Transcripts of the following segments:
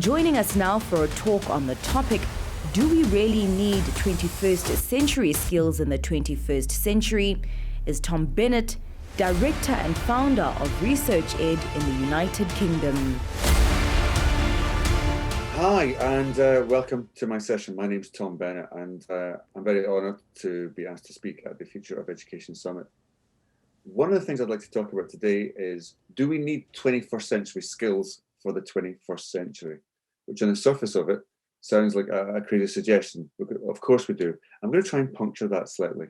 Joining us now for a talk on the topic, do we really need 21st century skills in the 21st century, is Tom Bennett, Director and Founder of ResearchEd in the United Kingdom. Hi, and welcome to my session. My name is Tom Bennett, and I'm very honoured to be asked to speak at the Future of Education Summit. One of the things I'd like to talk about today is, do we need 21st century skills for the 21st century? Which on the surface of it sounds like a crazy suggestion. Of course we do. I'm going to try and puncture that slightly.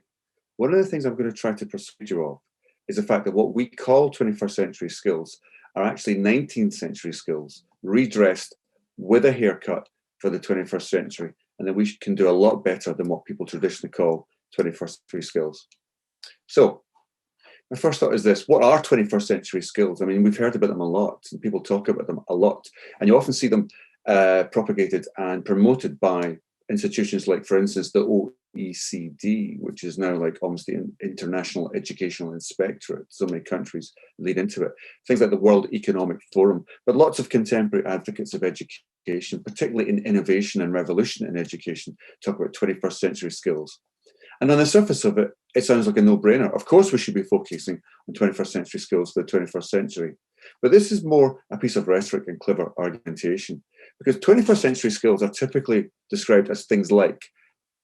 One of the things I'm going to try to persuade you of is the fact that what we call 21st century skills are actually 19th century skills, redressed with a haircut for the 21st century, and that we can do a lot better than what people traditionally call 21st century skills. So, my first thought is this: what are 21st century skills? I mean, we've heard about them a lot, and people talk about them a lot, and you often see them propagated and promoted by institutions like, for instance, the OECD, which is now like almost the International Educational Inspectorate. So many countries lead into it. Things like the World Economic Forum, but lots of contemporary advocates of education, particularly in innovation and revolution in education, talk about 21st century skills. And on the surface of it, it sounds like a no-brainer. Of course, we should be focusing on 21st century skills for the 21st century. But this is more a piece of rhetoric and clever argumentation, because 21st century skills are typically described as things like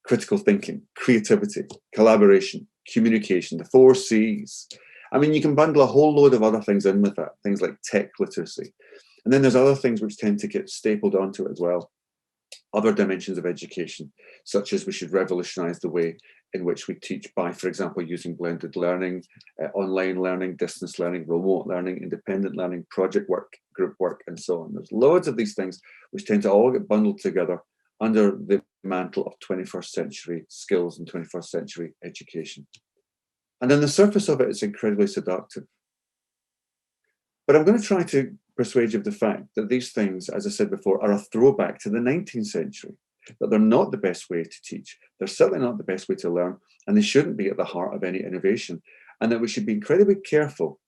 critical thinking, creativity, collaboration, communication, the 4 C's. I mean, you can bundle a whole load of other things in with that, things like tech literacy. And then there's other things which tend to get stapled onto it as well. Other dimensions of education, such as we should revolutionize the way in which we teach by, for example, using blended learning, online learning, distance learning, remote learning, independent learning, project work, group work, and so on. There's loads of these things which tend to all get bundled together under the mantle of 21st century skills and 21st century education. And on the surface of it, it's incredibly seductive. But I'm going to try to persuade you of the fact that these things, as I said before, are a throwback to the 19th century, that they're not the best way to teach, they're certainly not the best way to learn, and they shouldn't be at the heart of any innovation, and that we should be incredibly careful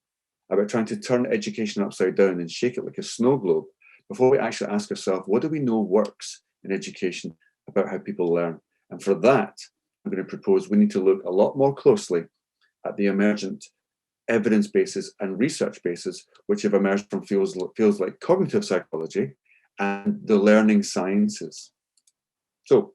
about trying to turn education upside down and shake it like a snow globe before we actually ask ourselves, what do we know works in education about how people learn? And for that, I'm going to propose we need to look a lot more closely at the emergent evidence bases and research bases which have emerged from fields like cognitive psychology and the learning sciences. So,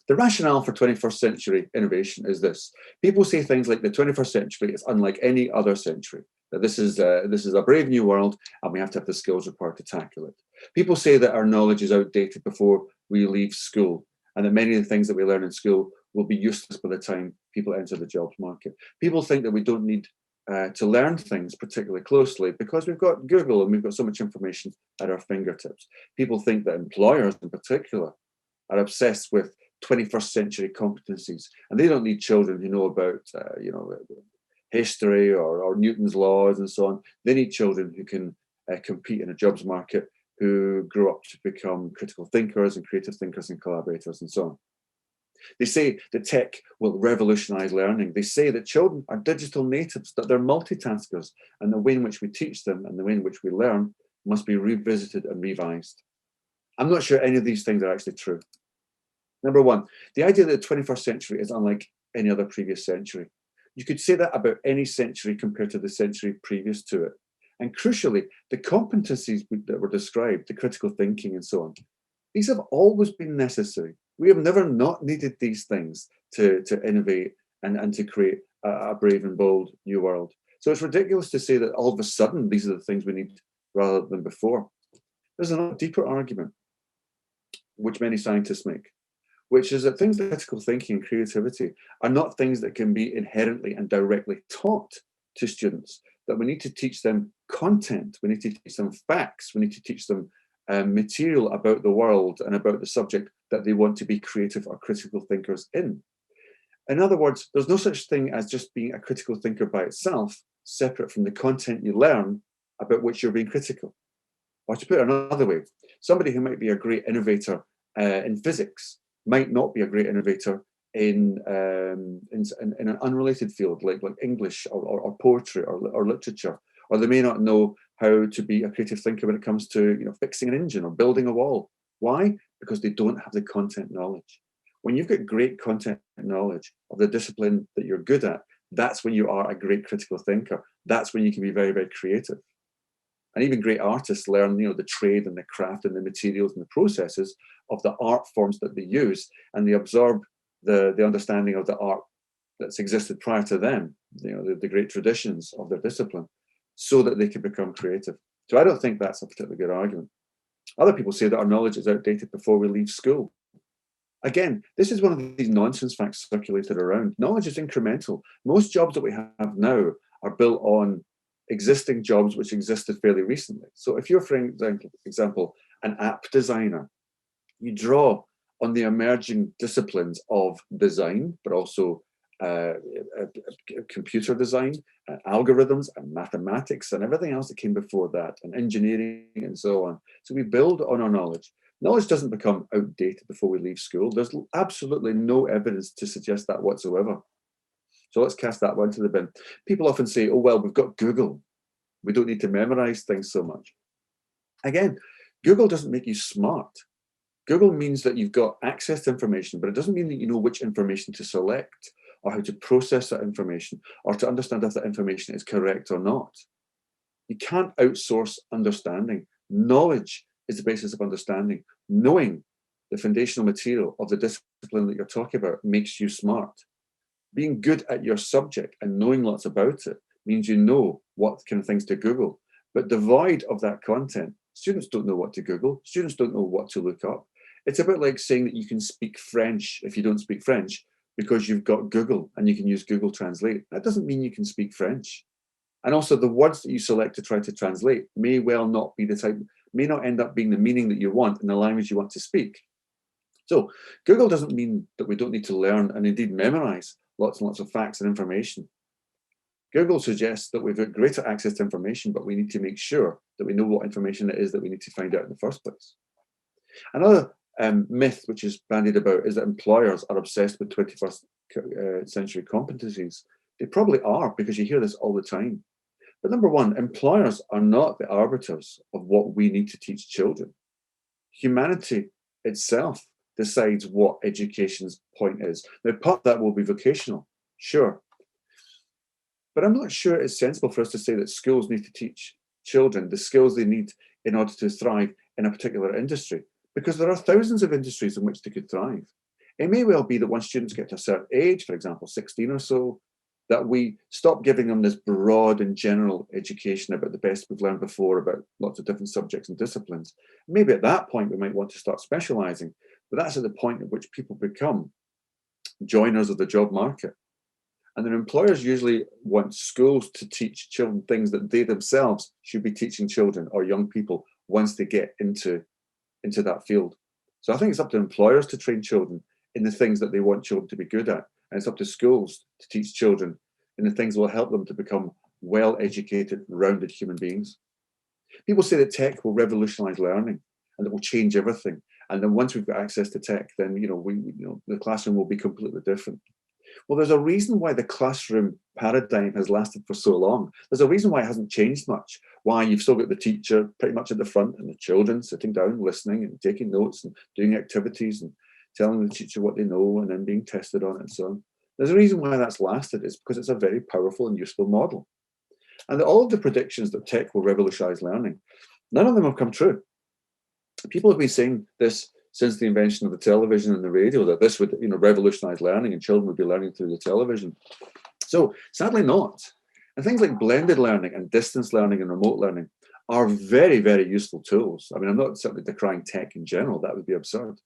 the rationale for 21st century innovation is this. People say things like the 21st century is unlike any other century, that this is a brave new world and we have to have the skills required to tackle it. People say that our knowledge is outdated before we leave school, and that many of the things that we learn in school will be useless by the time people enter the jobs market. People think that we don't need to learn things particularly closely because we've got Google and we've got so much information at our fingertips. People think that employers in particular are obsessed with 21st century competencies, and they don't need children who know about history or Newton's laws and so on. They need children who can compete in a jobs market, who grow up to become critical thinkers and creative thinkers and collaborators and so on. They say that tech will revolutionize learning. They say that children are digital natives, that they're multitaskers, and the way in which we teach them and the way in which we learn must be revisited and revised. I'm not sure any of these things are actually true. Number one, the idea that the 21st century is unlike any other previous century. You could say that about any century compared to the century previous to it. And crucially, the competencies that were described, the critical thinking and so on, these have always been necessary. We have never not needed these things to innovate and to create a brave and bold new world. So it's ridiculous to say that all of a sudden these are the things we need rather than before. There's a deeper argument, which many scientists make, which is that things like critical thinking and creativity are not things that can be inherently and directly taught to students, that we need to teach them content, we need to teach them facts, we need to teach them material about the world and about the subject that they want to be creative or critical thinkers in. In other words, there's no such thing as just being a critical thinker by itself, separate from the content you learn about which you're being critical. Or to put it another way, somebody who might be a great innovator in physics might not be a great innovator in an unrelated field like English or poetry or literature or they may not know how to be a creative thinker when it comes to fixing an engine or building a wall. Why? Because they don't have the content knowledge. When you've got great content knowledge of the discipline that you're good at, that's when you are a great critical thinker. That's when you can be very, very creative. And even great artists learn, the trade and the craft and the materials and the processes of the art forms that they use, and they absorb the understanding of the art that's existed prior to them, the great traditions of their discipline, so that they can become creative. So I don't think that's a particularly good argument. Other people say that our knowledge is outdated before we leave school. Again, this is one of these nonsense facts circulated around. Knowledge is incremental. Most jobs that we have now are built on existing jobs which existed fairly recently. So if you're, for example, an app designer, you draw on the emerging disciplines of design, but also computer design, algorithms and mathematics and everything else that came before that, and engineering and so on. So we build on our knowledge. Knowledge doesn't become outdated before we leave school. There's absolutely no evidence to suggest that whatsoever. So let's cast that one to the bin. People often say, oh, well, we've got Google. We don't need to memorize things so much. Again, Google doesn't make you smart. Google means that you've got access to information, but it doesn't mean that you know which information to select or how to process that information or to understand if that information is correct or not. You can't outsource understanding. Knowledge is the basis of understanding. Knowing the foundational material of the discipline that you're talking about makes you smart. Being good at your subject and knowing lots about it means you know what kind of things to Google. But devoid of that content, students don't know what to Google. Students don't know what to look up. It's a bit like saying that you can speak French if you don't speak French because you've got Google and you can use Google Translate. That doesn't mean you can speak French. And also the words that you select to try to translate may well not be the type, may not end up being the meaning that you want in the language you want to speak. So Google doesn't mean that we don't need to learn and indeed memorize lots and lots of facts and information. Google suggests that we've got greater access to information, but we need to make sure that we know what information it is that we need to find out in the first place. Another myth which is bandied about is that employers are obsessed with 21st century competencies. They probably are, because you hear this all the time. But number one, employers are not the arbiters of what we need to teach children. Humanity itself decides what education's point is. Now, part of that will be vocational, sure. But I'm not sure it's sensible for us to say that schools need to teach children the skills they need in order to thrive in a particular industry, because there are thousands of industries in which they could thrive. It may well be that once students get to a certain age, for example, 16 or so, that we stop giving them this broad and general education about the best we've learned before about lots of different subjects and disciplines. Maybe at that point we might want to start specializing, but that's at the point at which people become joiners of the job market. And then employers usually want schools to teach children things that they themselves should be teaching children or young people once they get into that field. So I think it's up to employers to train children in the things that they want children to be good at. And it's up to schools to teach children in the things that will help them to become well-educated, rounded human beings. People say that tech will revolutionize learning and it will change everything. And then once we've got access to tech, then the classroom will be completely different. Well, there's a reason why the classroom paradigm has lasted for so long. There's a reason why it hasn't changed much, why you've still got the teacher pretty much at the front and the children sitting down, listening and taking notes and doing activities and telling the teacher what they know and then being tested on it and so on. There's a reason why that's lasted. It's because it's a very powerful and useful model. And all of the predictions that tech will revolutionize learning, none of them have come true. People have been saying this since the invention of the television and the radio, that this would revolutionize learning and children would be learning through the television. So sadly not. And things like blended learning and distance learning and remote learning are very, very useful tools. I mean, I'm not certainly decrying tech in general, that would be absurd.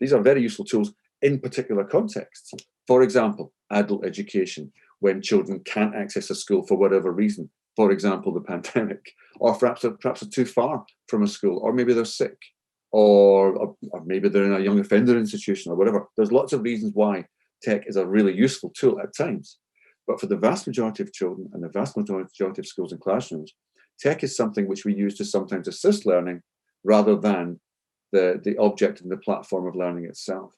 These are very useful tools in particular contexts. For example, adult education, when children can't access a school for whatever reason, for example, the pandemic, or perhaps they're too far from a school, or maybe they're sick, or maybe they're in a young offender institution or whatever. There's lots of reasons why tech is a really useful tool at times. But for the vast majority of children and the vast majority of schools and classrooms, tech is something which we use to sometimes assist learning rather than the object and the platform of learning itself.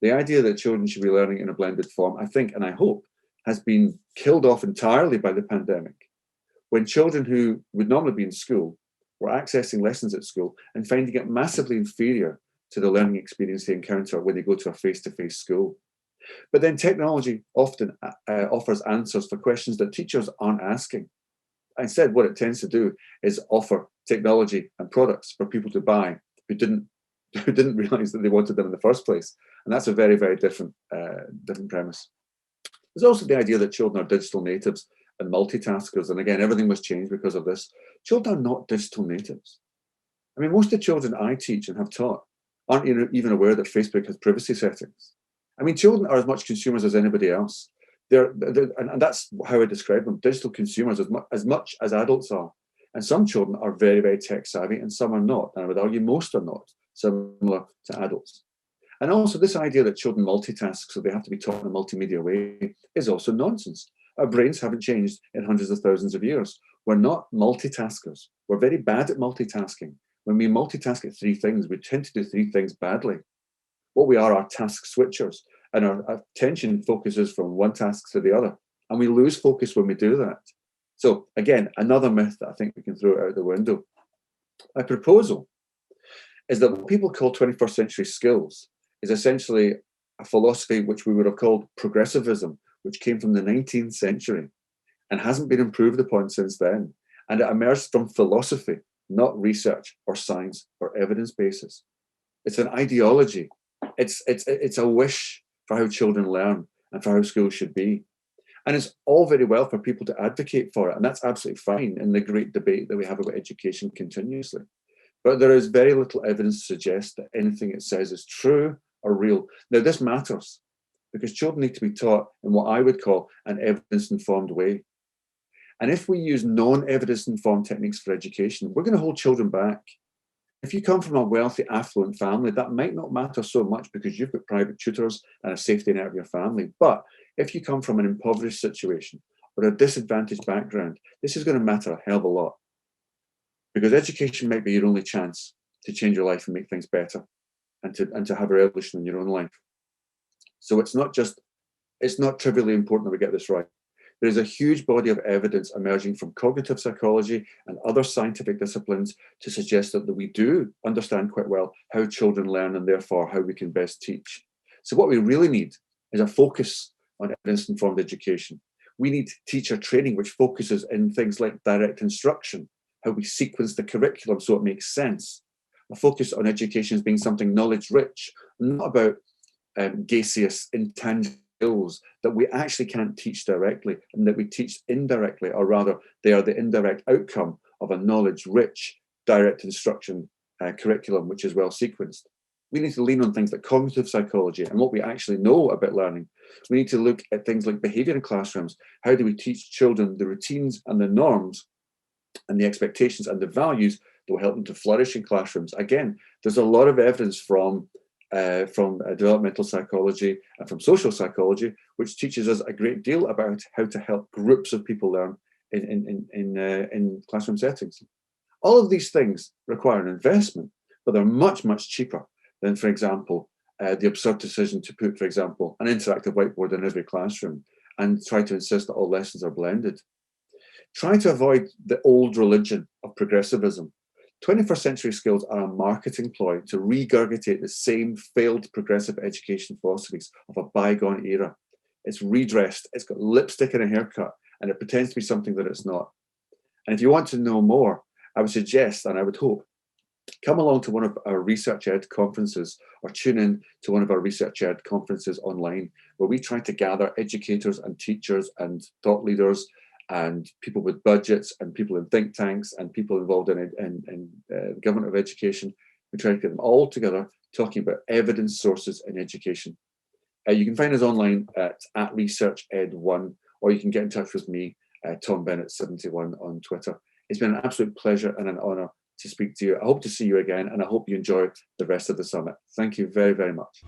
The idea that children should be learning in a blended form, I think, and I hope, has been killed off entirely by the pandemic. when children who would normally be in school were accessing lessons at school and finding it massively inferior to the learning experience they encounter when they go to a face-to-face school. But then technology often offers answers for questions that teachers aren't asking. Instead, what it tends to do is offer technology and products for people to buy who didn't realize that they wanted them in the first place. And that's a very, very different premise. There's also the idea that children are digital natives and multitaskers. And again, everything was changed because of this. Children are not digital natives. I mean, most of the children I teach and have taught aren't even aware that Facebook has privacy settings. I mean, children are as much consumers as anybody else. And that's how I describe them, digital consumers as much as adults are. And some children are very, very tech savvy and some are not. And I would argue most are not, similar to adults. And also this idea that children multitask, so they have to be taught in a multimedia way, is also nonsense. Our brains haven't changed in hundreds of thousands of years. We're not multitaskers. We're very bad at multitasking. When we multitask at three things, we tend to do three things badly. What we are task switchers, and our attention focuses from one task to the other. And we lose focus when we do that. So again, another myth that I think we can throw out the window. My proposal is that what people call 21st century skills is essentially a philosophy which we would have called progressivism, which came from the 19th century and hasn't been improved upon since then. And it emerged from philosophy, not research or science or evidence basis. It's an ideology. It's a wish for how children learn and for how schools should be. And it's all very well for people to advocate for it. And that's absolutely fine in the great debate that we have about education continuously. But there is very little evidence to suggest that anything it says is true or real. Now, this matters because children need to be taught in what I would call an evidence-informed way. And if we use non-evidence-informed techniques for education, we're going to hold children back. If you come from a wealthy, affluent family, that might not matter so much because you've got private tutors and a safety net of your family. But if you come from an impoverished situation or a disadvantaged background, this is going to matter a hell of a lot. Because education might be your only chance to change your life and make things better and to have a revolution in your own life. So it's not trivially important that we get this right. There is a huge body of evidence emerging from cognitive psychology and other scientific disciplines to suggest that we do understand quite well how children learn and therefore how we can best teach. So what we really need is a focus on evidence-informed education. We need teacher training, which focuses in things like direct instruction, how we sequence the curriculum so it makes sense. A focus on education as being something knowledge-rich, not about gaseous, intangible skills that we actually can't teach directly and that we teach indirectly, or rather they are the indirect outcome of a knowledge-rich direct instruction curriculum which is well sequenced. We need to lean on things like cognitive psychology and what we actually know about learning. We need to look at things like behaviour in classrooms. How do we teach children the routines and the norms and the expectations and the values that will help them to flourish in classrooms? Again, there's a lot of evidence from developmental psychology and from social psychology, which teaches us a great deal about how to help groups of people learn in classroom settings. All of these things require an investment, but they're much, much cheaper than, for example, the absurd decision to put, for example, an interactive whiteboard in every classroom and try to insist that all lessons are blended. Try to avoid the old religion of progressivism. 21st century skills are a marketing ploy to regurgitate the same failed progressive education philosophies of a bygone era. It's redressed, it's got lipstick and a haircut, and it pretends to be something that it's not. And if you want to know more, I would suggest, and I would hope, come along to one of our Research Ed conferences or tune in to one of our Research Ed conferences online, where we try to gather educators and teachers and thought leaders and people with budgets and people in think tanks and people involved in government of education. We try to get them all together talking about evidence sources in education. You can find us online at ResearchEd1, or you can get in touch with me, Tom Bennett 71 on Twitter. It's been an absolute pleasure and an honour to speak to you. I hope to see you again, and I hope you enjoy the rest of the summit. Thank you very, very much.